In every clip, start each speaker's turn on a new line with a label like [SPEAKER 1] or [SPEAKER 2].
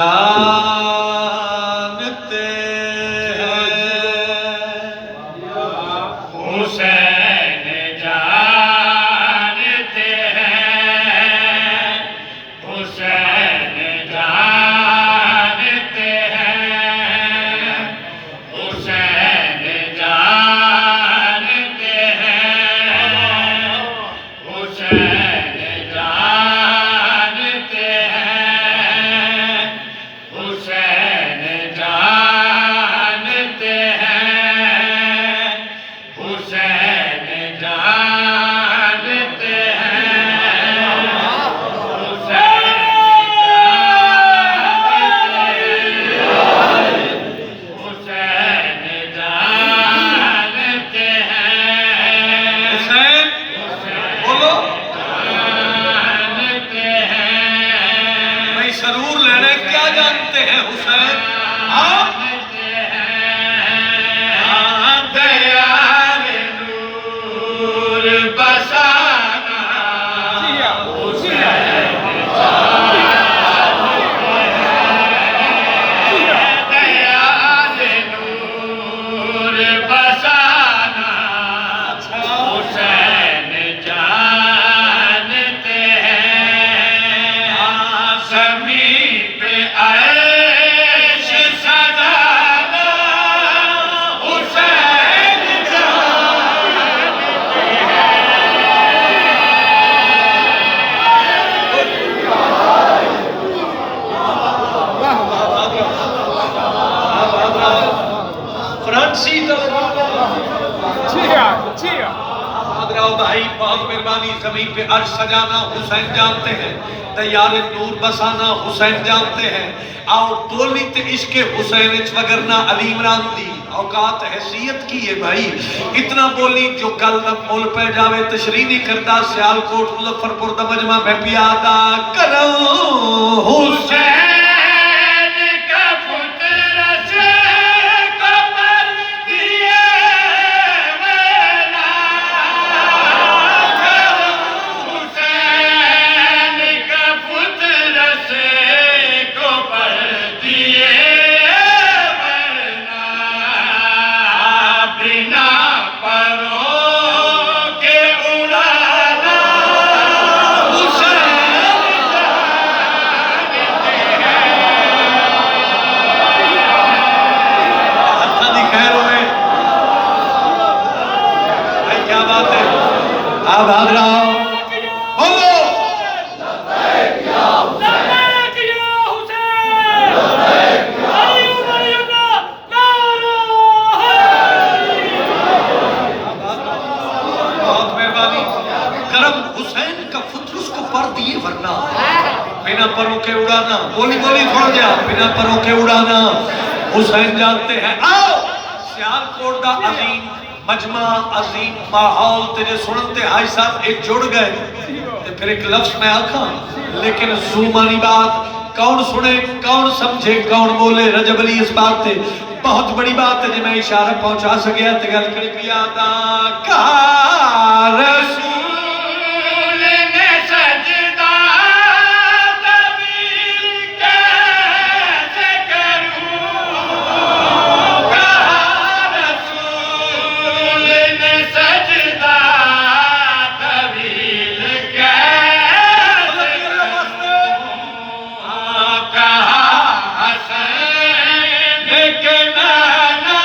[SPEAKER 1] جانتے
[SPEAKER 2] حسین جانتے ہیں، حسین جانتے ہیں، حسین جانتے ہیں، حسین جانتے ہیں، حسین جانتے ہیں، حسین جانتے
[SPEAKER 1] ضرور لینے کیا جانتے ہیں حسین
[SPEAKER 2] دیار نور بسانا حسین دیار نور بسانا حسین جانتے ہیں، زمین پہ عرش سجانا حسین
[SPEAKER 1] فرانسی آدراؤ بھائی بہت مہربانی، زمین پہ عرش سجانا حسین جانتے ہیں، دیار نور بسانا حسین جانتے ہیں۔ آؤ بولی تے عشق حسین اچ وگرنا علی عمران دی اوقات حیثیت کی ہے بھائی، اتنا بولی جو گل نہ مول پہ جاوے تشریح نہیں کرتا۔ سیالکوٹ مظفرپور دا مجمع میں پیادا کروں حسین
[SPEAKER 2] کا پتر سے قبر دیے ویلا، حسین کا پتر سے قبر دیے ویلا، بنا پروں کے اڑانا
[SPEAKER 1] اللہ دی خیر ہوئے بھائی، کیا بات ہے۔ آپ آدراؤ بولو بہت مہربانی کرم، حسین کا فطر اس کو پر دیے ورنہ بنا پروں کے اڑانا، بولی بولی تھوڑ جا، بنا پروں کے اڑانا حسین جانتے ہیں۔ آؤ سیالکوٹ دا عظیم مجمع، عظیم ماحول تیرے سنتے آئی صاحب ایک جڑ گئے تے پھر ایک لفظ میں آکھاں، لیکن زومانی بات کون سنے کون سمجھے کون بولے، رجب علی اس بات تے بہت بڑی بات ہے جی میں اشارہ پہنچا سکیا تے گل کری پیادا کا
[SPEAKER 2] رسول نے سجدہ طویل کیسے کروں، کہا رسول نے سجدہ طویل کیسے کروں، کہا حسین کے نانا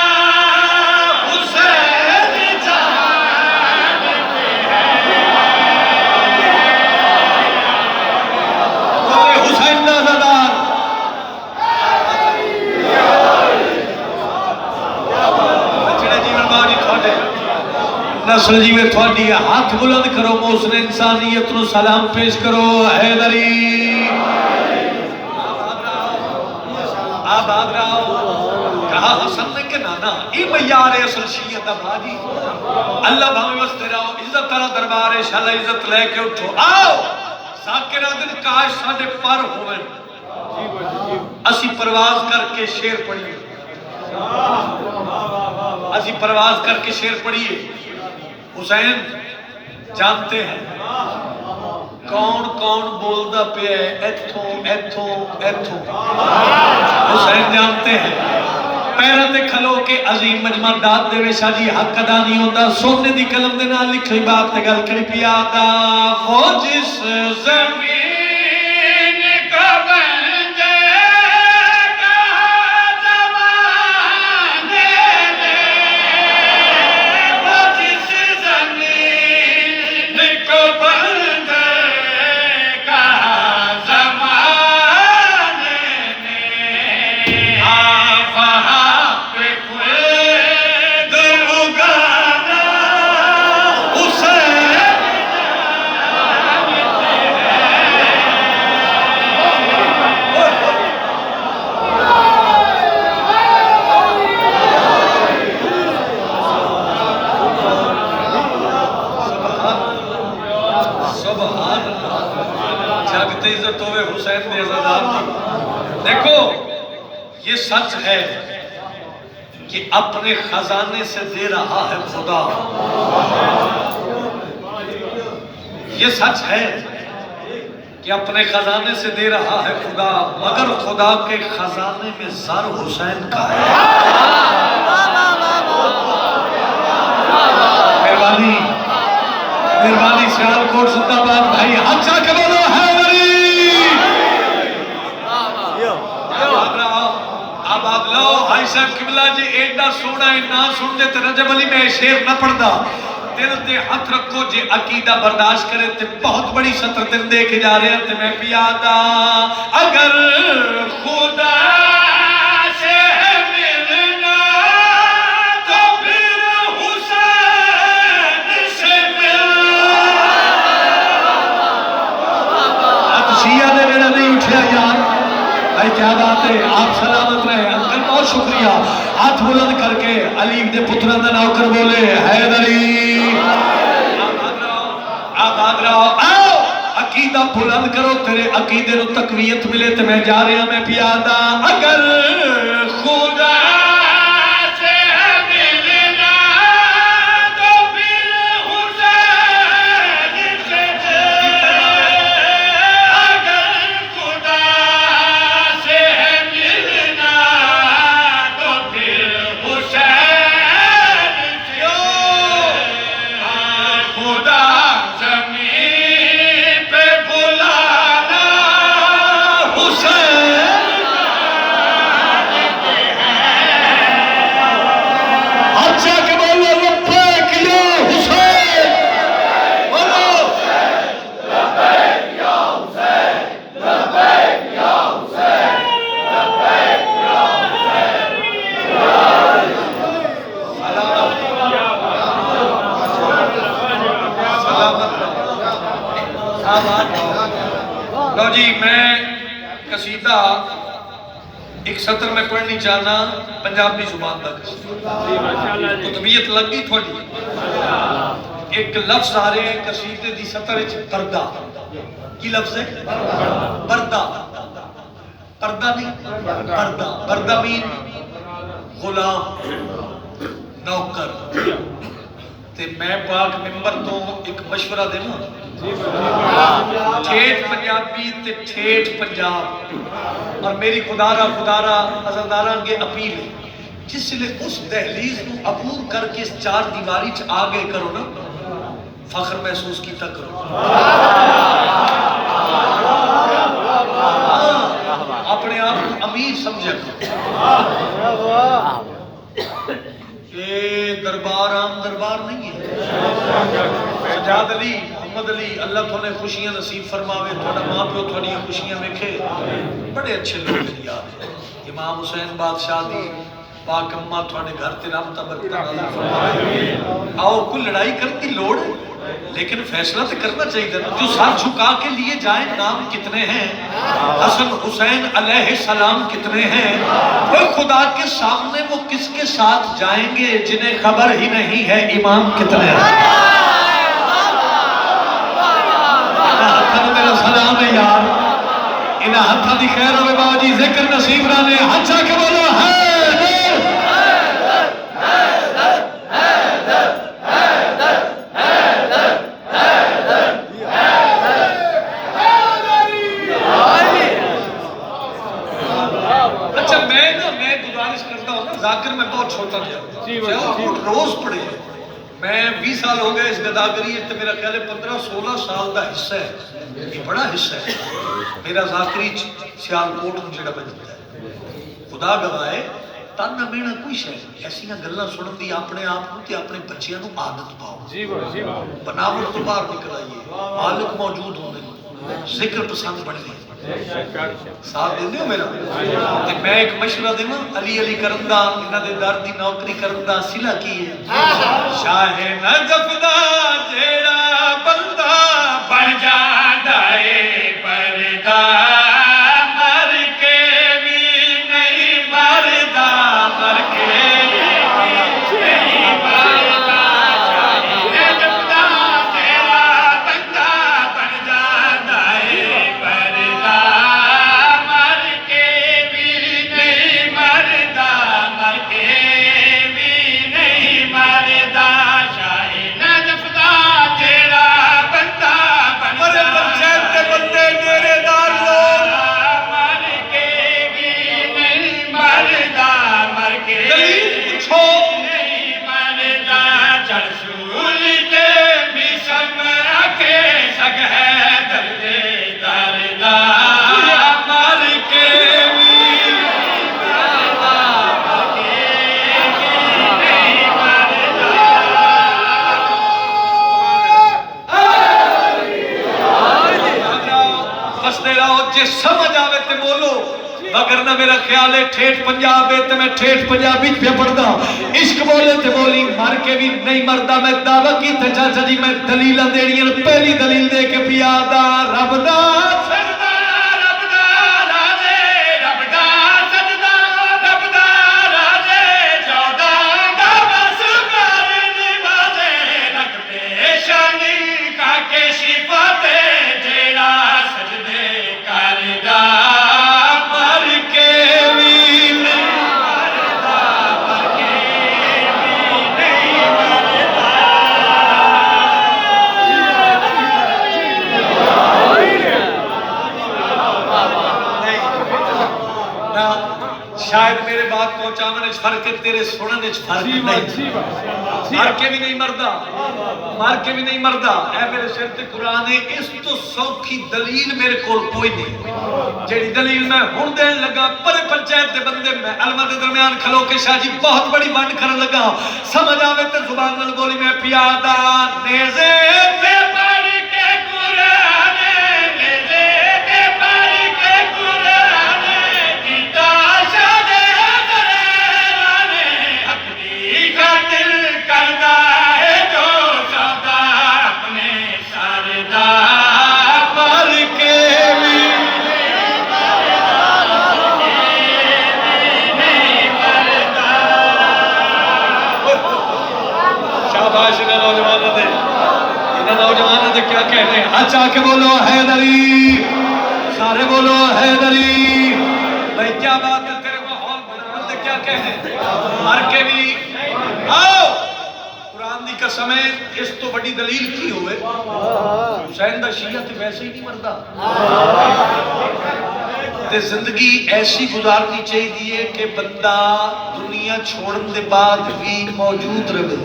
[SPEAKER 2] حسین جانتے
[SPEAKER 1] بولے حسین نازدار بچڑے جیون ماں جی تھوڑے نسل جیوے تھوڑی ہاتھ بلند کرو، محسن انسانیت نو سلام پیش کرو، حیدری آباد راؤ کہا حسن نے کہ نانا ای میار اصل شیعت آبادی اللہ بھامے وستے راؤ، عزت ترہ دربار شاءاللہ عزت لے کے اٹھو۔ آؤ ساکرہ دن کاش ساڑھے پر ہوئے اسی پرواز کر کے شیر پڑھیے، اسی پرواز کر کے شیر پڑھیے۔ حسین جانتے ہیں کون کون بولدا پیا ہے ایتھوں ایتھوں ایتھوں حسین جانتے ہیں پیروں تے کھلو کے عظیم مجمع داد دے شاہ جی حق ادا نہیں ہوتا سونے دی قلم دے نال لکھی بات تے گل کری پیا دا وہ جس
[SPEAKER 2] زمین کا بندے کا زمانے میں وہ جس زمین کو بندے کا زمانے میں وہاں پہ خود اگانا
[SPEAKER 1] حسین سبحان اللہ جاگتے عزت ہوئے حسین دے عزادار کی دیکھو یہ سچ ہے کہ اپنے خزانے سے دے رہا ہے خدا یہ سچ ہے کہ اپنے خزانے سے دے رہا ہے خدا مگر خدا کے خزانے میں زر حسین کا ہے مہربانی مہربانی سیال کوٹ زندہ باد بھائی ہاتھ چاہ کے بولو حیدری آباد لو بھائی صاحب قبلہ جی ایڈا سونا ہے نہ سن دے تے رجب علی میں شیر نہ پڑھدا دل تے ہاتھ رکھو جے عقیدہ برداشت کرے تے بہت بڑی سطر دن دے کے جا رہے ہیں تے میں پیادا اگر خدا
[SPEAKER 2] سے ملنا تو پھر حسین سے ملنا
[SPEAKER 1] اب شیعہ نے میرا نہیں اٹھیا یار بھائی کیا بات ہے آپ سلامت رہے انکل بہت شکریہ ہاتھ بلند کر کے علی دے پترہ دا نوکر بولے حیدری آباد رہو آؤ عقیدہ بلند کرو تیرے عقیدے نو تقویت ملے تے میں جا رہا میں پیادا اگر خدا
[SPEAKER 2] سے ملنا تو پھر حسین سے ملنا اگر خدا سے ملنا تو پھر حسین سے خدا زمین پہ بلانا
[SPEAKER 1] حسین اچھا کہ بولو لبیک یا حسین بولو لو جی میں قصیدہ ایک سطر میں پڑھنی چاہنا پنجابی زبان تک تو طبیعت لگ گئی تھوڑی ایک لفظ آ رہے ہیں قصیدے دی سطر اچھ پردہ کی لفظ ہے پردہ پردہ نہیں پردہ پردہ مین غلام نوکر تے میں پاک ممبر تو ایک مشورہ دینا ٹھیٹ پنجابی تے ٹھیٹ پنجاب اور میری خدارہ عزاداراں کے اپیل ہے جس لئے اس دہلیز کو عبور کر کے اس چار دیواری چ آگے کرو نا فخر محسوس کیتا کرو اپنے آپ کو امیر سمجھے کرو یہ دربار عام دربار نہیں ہے سجاد علی محمد علی اللہ تو نے خوشیاں نصیب فرماوے تھوڑا ماں پیو تھوڑی خوشیاں ویکھے بڑے اچھے لوگ ہیں یار امام حسین بادشاہ دی پاک اماں تھوڑے گھر تے رابطہ برکتہ نازل فرماوے آؤ کوئی لڑائی کرتی لوڑ لیکن فیصلہ تو کرنا چاہیے جو سر جھکا کے لیے جائیں نام کتنے ہیں حسن حسین علیہ السلام کتنے ہیں وہ خدا کے سامنے وہ کس کے ساتھ جائیں گے جنہیں خبر ہی نہیں ہے امام کتنے ہیں میرا سلام ہے یار انہا ہتھا دی خیر ہوئے بابا جی ذکر نصیب رانے ہچا کے بولو ہے میں گزارش کرتا ہوں نا، ذاکر میں بہت چھوٹا گیا روز پڑھے. میں 20 سال ہو گئے اس گداگری، میرا خیال ہے 15-16 سال کا حصہ ہے، یہ بڑا حصہ ہے میرا ذاکری سیالکوٹ نو جڑا بجتا ہے. خدا گواہ تن مینا کوئی شاید ایسی گلاں سنن دی اپنے آپ کو تے اپنے بچیاں نو عادت پاؤ. بناوٹ تو باہر نکل آئیے، مالک موجود ہونے، ذکر پسند بننے. ساتھ دے دیو میرا. میں ایک مشورہ دیواں، علی علی کرن دا، انہاں دے در دی نوکری کرن دا صلہ کی ہے. شاہ نجف دا جیڑا بندہ
[SPEAKER 2] بن جاندا اے پردا، مر کے بھی نہیں مردا، مر کے بھی نہیں مردا. نجف دا جیڑا بندہ بن جاندا اے پردا، مر کے بھی نہیں مردا، مر کے بھی نہیں مردا. شاہ نجف دا جیڑا بندہ بن
[SPEAKER 1] بڑے پنچایت دے بندے ڈیرے دار لوگ
[SPEAKER 2] مر کے بھی نہیں مردا، مر کے
[SPEAKER 1] دلیل پوچھو.
[SPEAKER 2] نہیں مردا. چڑھ سولی کے مشم رکھے سگ ہے درد دردا، مر کے بھی مردا، مر کے بھی نہیں مردا.
[SPEAKER 1] ہستے رہو، جے سمجھ آوے تے بولو، وگرنہ میرا خیال ہے ٹھیٹ پنجاب ہے تے میں ٹھیٹ پنجابی پہ پڑھدا. عشق بولے تے بولی، مر کے بھی نہیں مردا. میں دعویٰ کی تے چاچا جی میں دلیلاں دینی ہیں. پہلی دلیل دے کے پیادا رب دا
[SPEAKER 2] سجدہ رب دا راجے، رب دا سجدہ رب دا راجے، 14 دا بس کر نوازے، رکھ پیشانی کا کے شفا دے، جیڑا سجدے کردا، مر کے بھی نہیں مردا، مر کے بھی نہیں مردا.
[SPEAKER 1] نہ شاید میرے بات پہنچاونے وچ فرق ہے، تیرے سننے وچ فرق نہیں. مر کے بھی نہیں مردا، مر کے بھی نہیں مردا. اے میرے سر تے قرآن ہے، اس تو سوکھی دلیل میرے کول کوئی نہیں. جیڑی دلیل میں ہن دین لگا پرے پنچایت دے بندے میں علماء دے درمیان کھلو کے شاہ جی بہت بڑی ونڈ کرن لگا. سمجھ آوے تے زبان نال بولی، میں پیادا نیزے
[SPEAKER 2] تے پڑھ کے قرآن، نیزے تے پڑھ کے قرآن، کیتا شاد حضرانے، حق دی خاطر کردا ہے جو سودا اپنے سردا، مر کے بھی نہیں مردا، مر کے بھی نہیں مردا.
[SPEAKER 1] شاباش انہاں نوجواناں دے، انہاں نوجواناں دے کیا کہنے ہیں. ہاتھ آ کے بولو حیدری، سارے بولو حیدری. بھائی کیا بات ہے، تیرے ماحول بنانے دے کیا کہنے ہیں. مر کے بھی آؤ. قرآن دی قسم ہے، اس تو بڑی دلیل کی ہوئے. حسین دا شیعہ تے ویسے ہی نہیں مردا، تے زندگی ایسی گزارنی چاہیے کہ بندہ دنیا چھوڑن دے بعد بھی موجود رہے.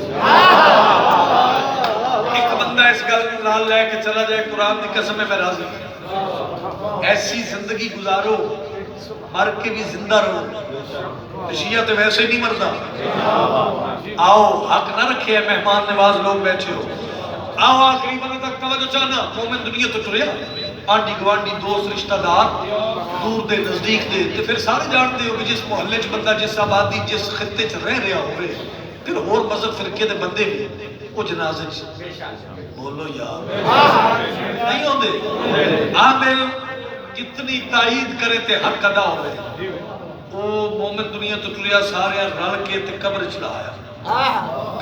[SPEAKER 1] ایک بندہ اس گل نال لے کے چلا جائے، قرآن دی قسم ہے میں راضی ہوں. ایسی زندگی گزارو مر کے بھی زندہ رہو. شیعہ تے ویسے ہی نہیں مردا. آؤ حق نہ رکھے، مہمان نواز لوگ بیٹھے ہو. آؤ آخری بندے تک توجہ چاہنا. مومن دنیا تو ٹریا، آنٹی گوانڈی دوست رشتہ دار دور دے نزدیک دے، تے پھر سارے جانتے ہو کہ جس محلے چ بندہ، جس آبادی، جس خطے چ رہ رہا ہوئے، پھر اور مذہب فرقے دے بندے بھی وہ جنازے چ بولو یار نہیں ہوندے. عامل کتنی تائید کرے تے حق ادا ہوئے. وہ مومن دنیا تو ٹریا، سارے رل کے تے قبر چ لایا،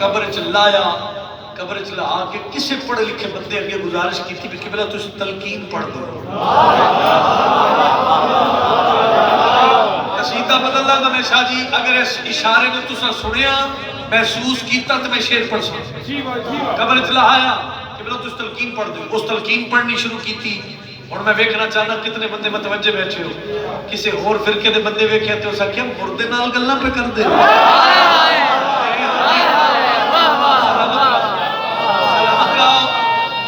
[SPEAKER 1] قبر چ لایا، قبر چ لا کے کسے پڑھے لکھے بندے اگے گزارش کی تھی کہ بلا تسی تلقین پڑھ دو. قصیدہ بدل لاں میں شاہ جی، اگر اس اشارے نے تساں سنیا محسوس کیتا تو میں شعر پڑھ سکتا. قبر چ لایا کہ بلا تسی تلقین پڑھ دو. اس تلقین پڑھنی شروع کی تھی. اور میں دیکھنا چاہنا کتنے بندے متوجہ بیٹھے ہو. کسی اور فرقے دے بندے ویکھے تے اس آکھیا مردے نال گلاں پہ کر دے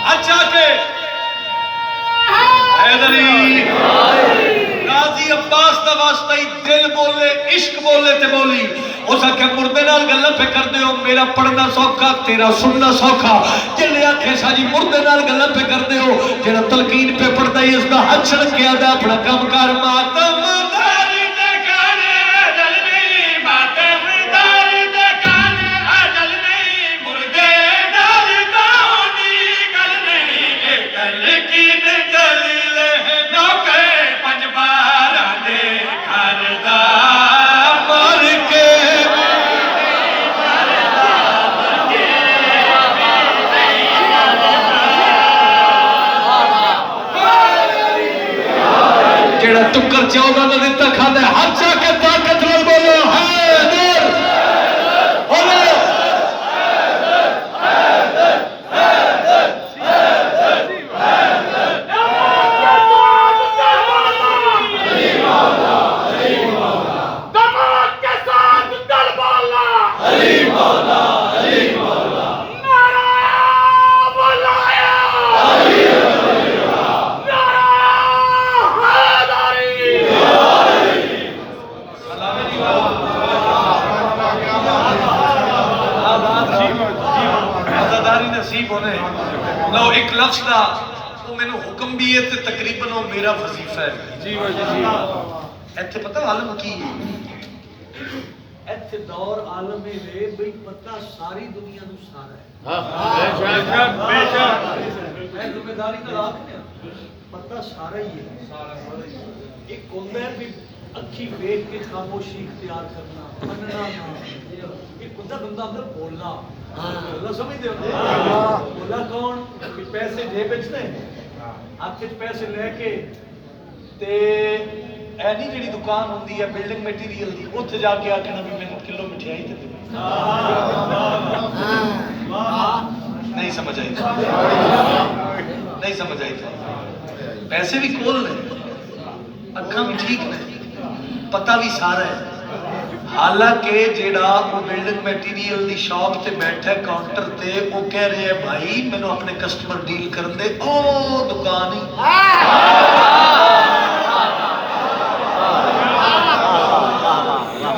[SPEAKER 1] اچھا کہ حیدری غازی عباس دا واسطہ ہی دل بولے عشق بولے تے بولی اس آکھے مردے نال گلاں پہ کر دے ہو میرا پڑھنا سوکھا تیرا سننا سوکھا جلے آکھے سا جی مردے نال گلاں پہ کر دے ہو جڑا تلقین پہ پڑھدا ہی اس دا ہاتھ چھڑک کے آدا اپنا کام کار ماتم ٹکر چودہ نہ دیتا کھانا ہے ہر چاہ کے طاقت نال بولو حیدر بولو
[SPEAKER 2] دماغ کے ساتھ دل بولنا علی مولا علی مولا نعرہ مولایا علی
[SPEAKER 1] نصیب ہونے لو ایک لفظ دا وہ میں نے حکم بھی ہے تے تقریباً وہ میرا وظیفہ ہے جی ایتھے پتہ عالم کی ہے ایتھے دور عالم ہے بھئی پتہ ساری دنیا نو سارا ہے بے شک میں ذمہ داری نال آکھنے پتہ سارا ہی ہے ایک ہوتا ہے بھی اکھی دیکھ کے خاموشی اختیار کرنا مننا ایک ہوتا بندہ اندر بولنا اللہ سمجھ دے بولا کون کہ پیسے جیب وچ نے ہاتھ وچ پیسے لے کے تے اینی جڑی دکان ہوندی ہے بلڈنگ میٹیریل دی اوتھے جا کے آکھنا بھی مینوں کلو مٹھائی تے دے نہیں سمجھ آئی نہیں سمجھ آئی پیسے بھی کول نے اکھاں بھی ٹھیک نے پتہ بھی سارا ہے حالانکہ جیڑا وہ بلڈنگ میٹیریل دی شاپ تے بیٹھا ہے کاؤنٹر تے وہ کہہ رہے ہیں بھائی میں نے اپنے کسٹمر ڈیل کر دے او دکان ہی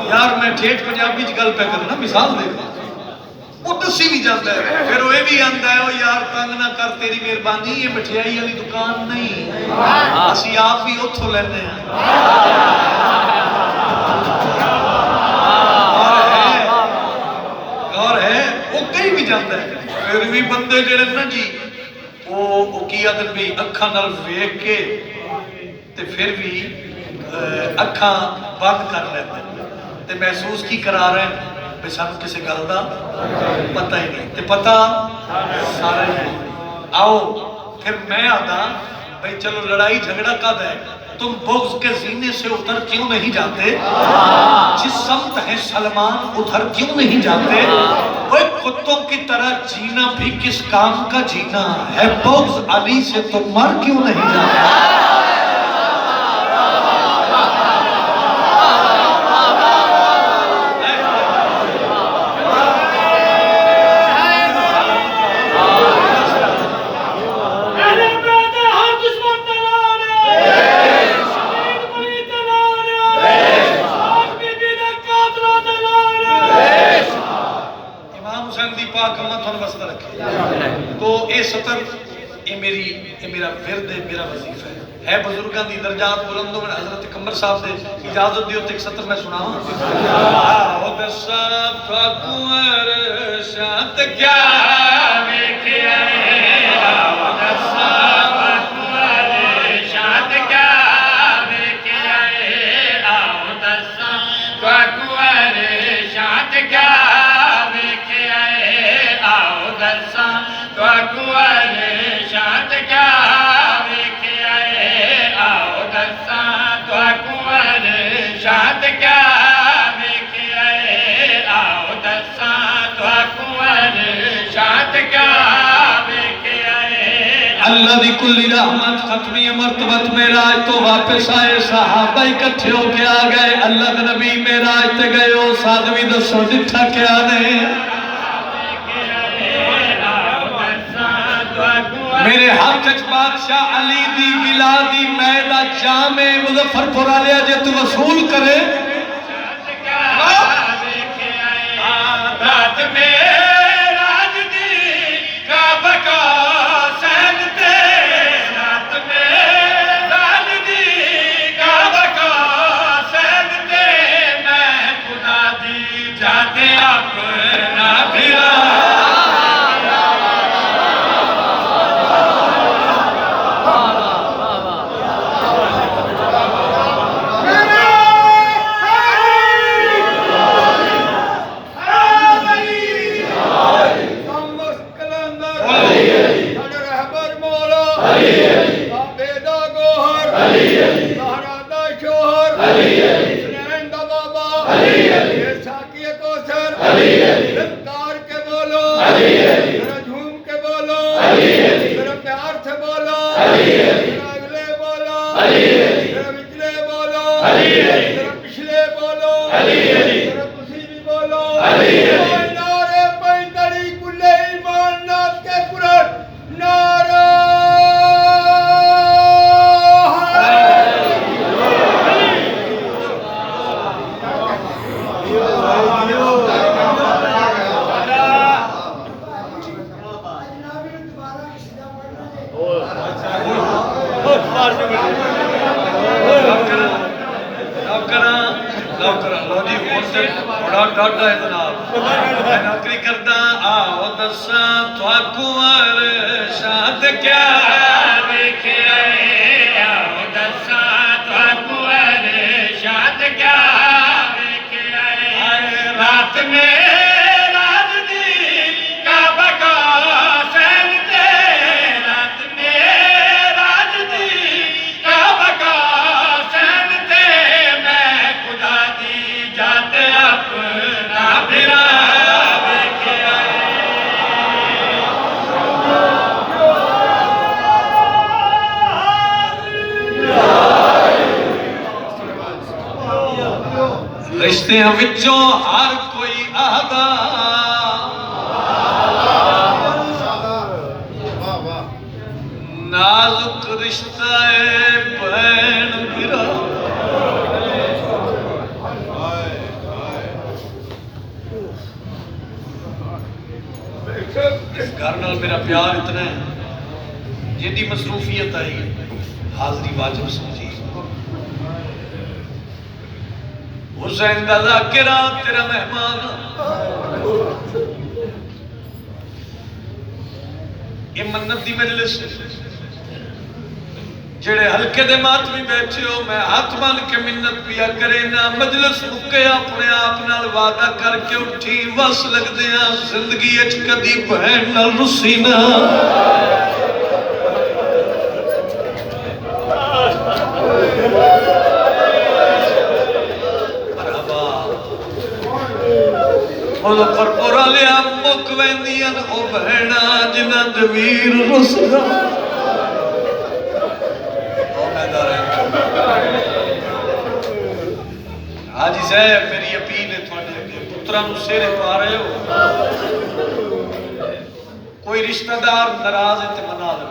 [SPEAKER 1] یار میں ٹھیٹ پنجابی چ گل پہ کرنا مثال دے وہ دسی بھی جاتا ہے پھر وہ بھی آندا ہے او یار تنگ نہ کر تیری مہربانی یہ مٹھائی والی دکان نہیں اسی آپ ہی اوتھوں لینے ہیں جاتا ہے پھر بھی بندے جڑے نا جی وہ کی آدھر بھی اکھاں نال ویکھ کے تے پھر بھی اکھاں بند کر لیتے تے محسوس کی کرا رہے ہیں بے سانو کسی گل دا پتہ ہی نہیں تے پتہ سارے ہیں آؤ پھر میں آتا بھائی چلو لڑائی جھگڑا کد ہے تم بغض کے زینے سے ادھر کیوں نہیں جاتے جس سمت ہے سلمان ادھر کیوں نہیں جاتے وہ کتوں کی طرح جینا بھی کس کام کا جینا ہے بغض علی سے تو مر کیوں نہیں جاتے تو اے سطر یہ میرا ورد ہے میرا وظیفہ ہے بزرگاں دی درجات بلندوں میں حضرت قمر صاحب دے اجازت دیو تے ایک سطر میں سناواں او دساب فقر شانت کیا ویکھیا او دساب فقر شانت کیا ویکھیا او دساب فقر شانت کیا ویکھیا او دساب فقر شانت کیا ویکھیا آؤ دساں تُہاکوں شانت کیا ویکھیا آؤ دساں تُہاکوں شانت کیا ویکھیا اللہ دی کلی رحمت ختمی مرتبت معراج تو واپس آئے صحابہ اکٹھے ہو کے آ گئے اللہ دے نبی معراج تے گئے ہو سادوی دسو ڈٹھا کیا نے میرے ہاتھ اچ بادشاہ علی دی ولادی میدہ جامع مظفر پور آلیا جے تو وصول کرے
[SPEAKER 2] رات میں راج دی کعبہ کا سین تے رات میں راج دی کعبہ کا سین تے میں خدا دی جاتے اپنا بھرا
[SPEAKER 1] رشتے وچوں ہر کوئی آدھا نازک رشتہ بہن بھرا اس گھر نال میرا پیار اتنا ہے جیدی مصروفیت آئی حاضری واجب سمجھی حسین دا ذاکرہ تیرا مہمان یہ منت دی مجلس جڑے ہلکے دے ماتمی بیٹھے ہو میں ہاتھ بن کے منت پیا کرے نا مجلس مکے اپنے آپ نال وعدہ کر کے اٹھی وس لگ دیا زندگی اچ کدی بہن نال رسی نا مظفر پورا لیا مک ویندیاں او بہنا جنہ دویر رسنا او میدہ رہے حاجی صاحب میری اپیل ہے تھوڑے کہ پتران سیرے پا رہے ہو کوئی رشتہ دار نراز ہے تے منا لے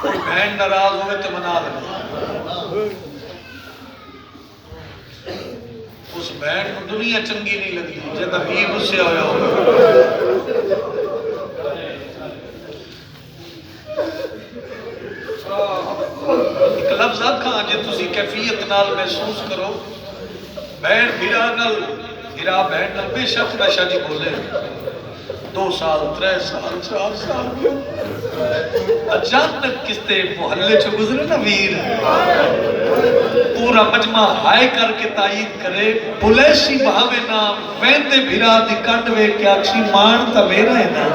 [SPEAKER 1] کوئی بہن نراز ہوئے تے منا لے اس بہن کو دنیا چنگی نہیں لگی جدہ ہی غصے ہویا ہوگا ایک لفظ آکھاں جے تسی کیفیت نال محسوس کرو بہن بھیرا نال بھیرا بہن نال بے شک نشہ جی بولے 2 سال 3 سال 4 سال اچانک کستے محلے چھو گزرے نا ویر پورا مجمع ہائے کر کے تائید کرے بلیسی بہاوے نام ویندے بھیرا دی کنڈوے کیا اکشی مان تا میرا ہے نا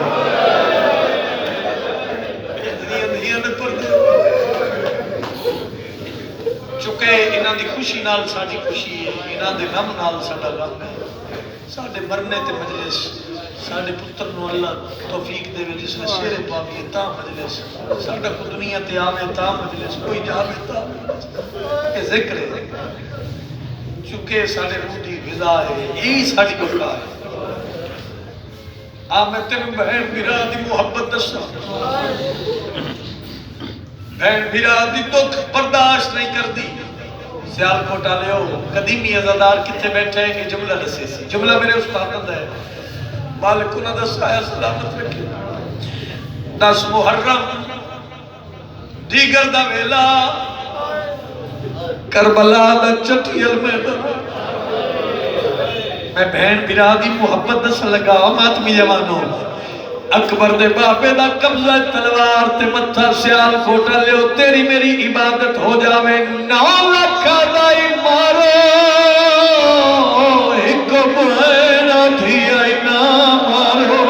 [SPEAKER 1] چکے انہاں دی خوشی نال ساڑی خوشی ہے انہاں دے غم نال ساڑا غم ہے ساڑے مرنے تے مجلس ساڈے پتر نو اللہ توفیق دے جس نے شیر پاوی تا مجلس ساڈا کو دنیا تے آوے تا مجلس کوئی جاوے تا یہ ذکر ہے چونکہ ساڈے روح دی غذا ہے یہی ساڈی بقا ہے میں تین بہن بھرا دی محبت دسا بہن بھرا دی دکھ برداشت نہیں کردی سیال کوٹا لے ہو قدیمی عزادار کتے بیٹھے ہیں کہ جملہ دسے سی جملہ میرے استاد ہے مالک انہاں دسا ہے سلامت رکھے 10 محرم دیگر دا ویلا کربلا دا چٹیل میدان میں بہن بھرا دی محبت دس لگا ماتمی جوانوں اکبر دے بابے دا قبضہ تلوار تے متھا سیال کھوٹا لیو تیری میری عبادت ہو جاوے 9 لکھا دائی مارو ایک بہنا تھی آئی نا مارو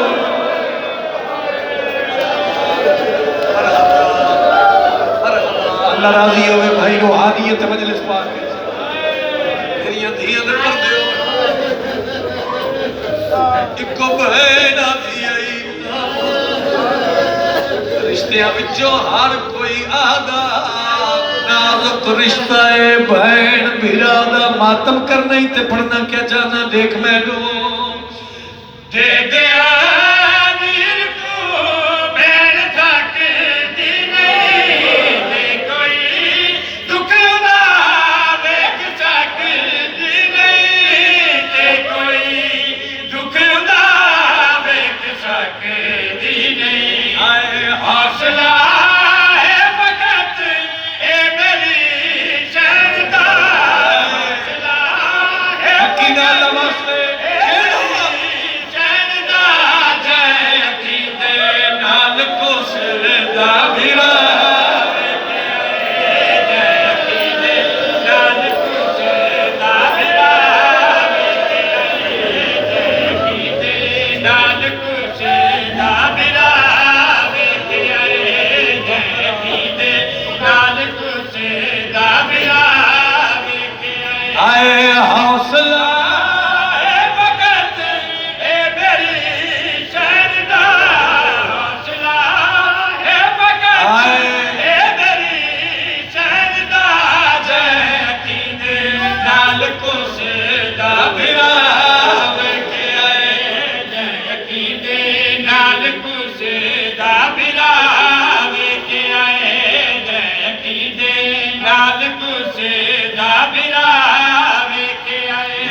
[SPEAKER 1] اللہ راضی ہوئے بھائی روحانیت مجلس پاک تیریاں دھیاں در پر دیو ایک بہنا تھی آئی رشتیاں بچوں ہر کوئی آدھا نازک رشتہ ہے بہن بھیرادہ ماتم کرنا ہی تے پڑھنا کیا جانا دیکھ میں دو
[SPEAKER 2] دے دے آمیر کو بین تھاک دی نہیں دے کوئی دکھنا بیک ساک دی نہیں دے کوئی دکھنا بیک ساک دی نہیں آئے حوصلہ ہے فقط اے میری شہدہ حوصلہ ہے
[SPEAKER 1] حقیقہ لمحے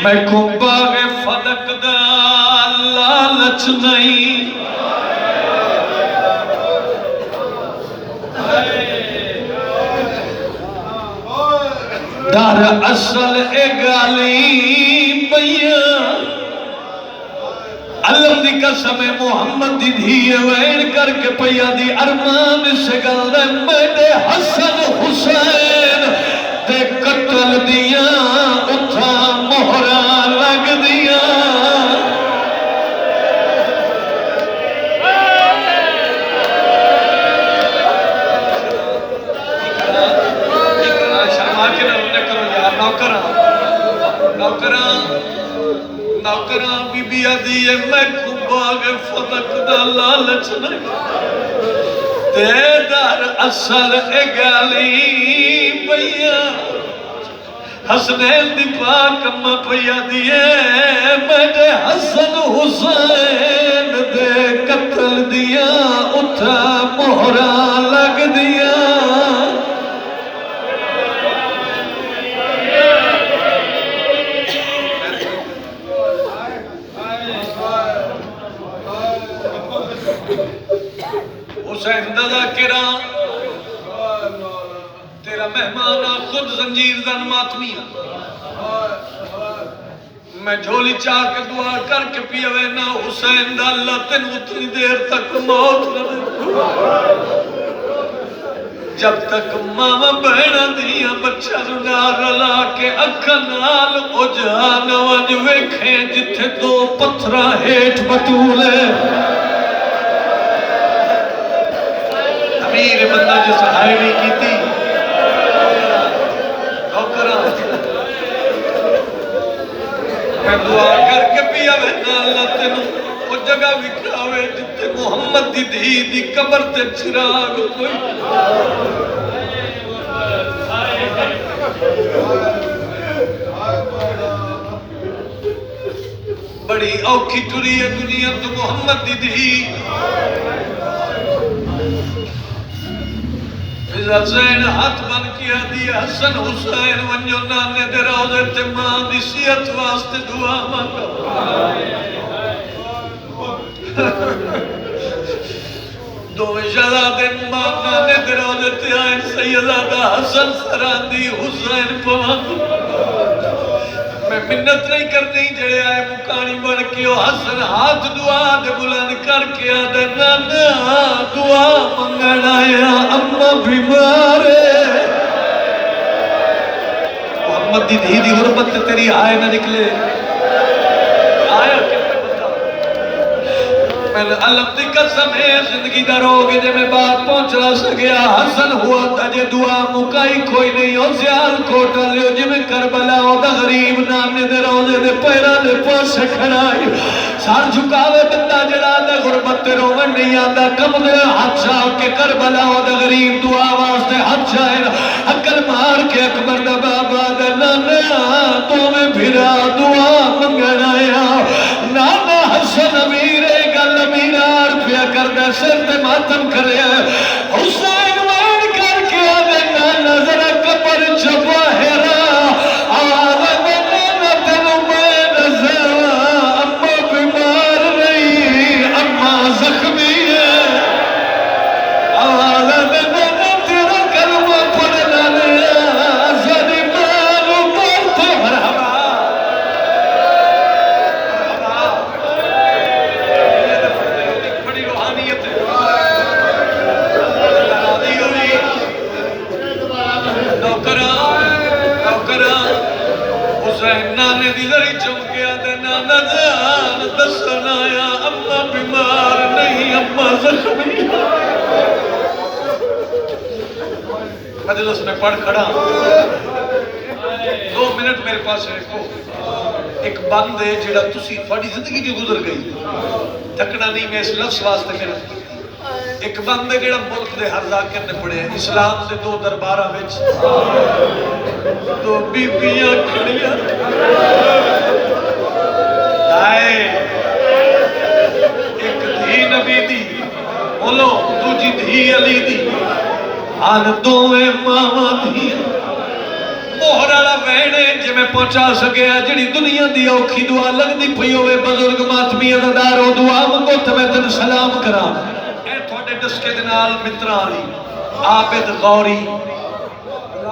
[SPEAKER 1] میں کو باغ فلک دا لالچ نہیں در اصل اے گالی بیا علم دی قسم محمد دی دھیے وین کر کے پیا دی ارمان سے گل میرے حسن حسین تے قتل دیا اٹھا مہرہ لگ دیا نوکران بی بی آدھی میں کو باغ فلک دا لالچ نہیں تے در اصل اے گالی پیا حسنین دی پاک اما پیا دیئے میرے حسن حسین دے قتل دیا اٹھا مہرہ لگ دیا حسین دادا کرا تیرا مہمانا خود زنجیر زن ماتمیاں میں جھولی چاہ کے دعا کر کے پیا وینا حسین دا اللہ تین اتنی دیر تک موت نہ دے جب تک ماما بہنا دیا بچہ نار رلا کے اکھا نال اجان وج ویکھیں جتھے 2 پتھرہ ہیٹ بطولے امیر بندہ جو سہائے نہیں کی تھی میں دعا کر کے پیا بہنا اللہ تینوں جگہ وکھاوے جتے محمد دی دھی دی قبر تے چراغ کوئی بڑی اوکھی ٹری ہے دنیا تو محمد دی دھی حسین ہاتھ بن کیا دیا حسن حسین ونجو نانے دے روزے تے ماں دی صحت واسطے دعا مانگو دو شہزادے ماں نانے دے روزے تے آئے سیدادہ حسن سراندی حسین پوان میں منت نہیں کرنی جڑے آئے مکانی بڑھ کے حسن ہاتھ دعا دے بلند کر کے آدھے نانا دعا منگن آیا اماں بیمار ہے محمد دی دھی دی غربت تیری آئے نہ نکلے آیا کہتے بتا میں علم دی قسم ہے زندگی دا روگے جے میں بات پہنچا سکیا حسن ہوا تھا جے دعا مکائی کوئی نہیں ہو زیال کوٹا لیو جے میں کربلا ہو دا غریب نانے دے روزے دے پیرا دے پاس کھڑائی سار جھکاوے بندہ جڑا دے غربت تے رومن نہیں آندا کم دے ہاتھ چاہ کے کربلا ہو دا غریب دعا واسطے ہاتھ چاہے عقل مار کے اکبر دا بابا دے نانا تو میں بھرا دعا منگن آیا نانا حسن امیر گل امینار پیا کردہ سر تے ماتم کرے حسین وین کر کے آدھے نانا ذرا کپر چھپا ہیرا آواز نانا تینو میں نظر اماں بیمار نہیں اماں زخمی ہے آواز نانا تیرا کلمہ پڑھنا لیا زنی مانو بولتے مرحبا بڑی روحانیت ہے حسین نانے دی لڑی چمکیا دے نانا جان دسنا یا اماں بیمار نہیں اماں زخمی مجلس میں پڑھ کھڑا 2 منٹ میرے پاس رکھو ایک بند ہے جڑا تسی تھوڑی زندگی جو گزر گئی تکنا نہیں میں اس لفظ واسطے میرا ایک بند ہے جڑا ملک دے ہر ذاکر نے پڑھے اسلام دے 2 دربارہ وچ 2 بیبیاں کھڑیاں آئے ایک دھی نبی دی بولو دوجی دھی علی دی آن دوویں ماواں دی موہرالا وینے جے میں پہنچا سکیا جڑی دنیا دی اوکھی دعا لگ دی پئی ہوئے بزرگ ماتمی عزدارو دعا منگو تے میں تن سلام کرا اے تھوڑے ڈسکے دنال مترالی عابد غوری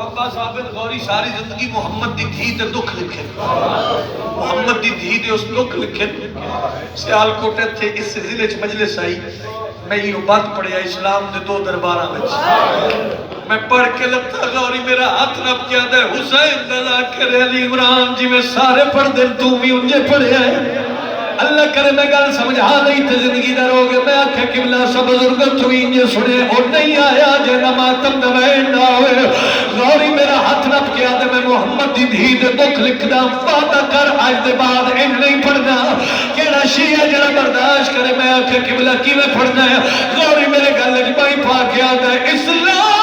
[SPEAKER 1] عباس عابد غوری ساری زندگی محمد دی دھی تے دکھ لکھے محمد دی دھی تے اس دکھ لکھے سیال کوٹے تھے اس سے ضلع مجلس آئی میں یہ بات پڑھیا اسلام دے 2 دربارہ میں میں پڑھ کے لگتا غوری میرا ہاتھ رب کیا دے حسین دلا کرے علی عمران جی میں سارے پڑھ دیں تو بھی انجھے پڑھے آئے اللہ کرے میں گل سمجھا نہیں تھے زندگی در ہوگے میں آکھے قبلہ سب بزرگت تو انجھے سنے اور نہیں آیا جے نماتم دوائن نہ ہوئے غوری میرا ہاتھ رب کیا دے میں محمد دی دھی دے دکھ لکھنا وعدہ کر آج دے بعد ان نہیں پڑھنا کیڑا شیعہ جڑا برداشت کرے میں آکھے قبلہ کی میں پڑھنا ہے غوری میرے گل لگی بائی پا کیا دے اسلام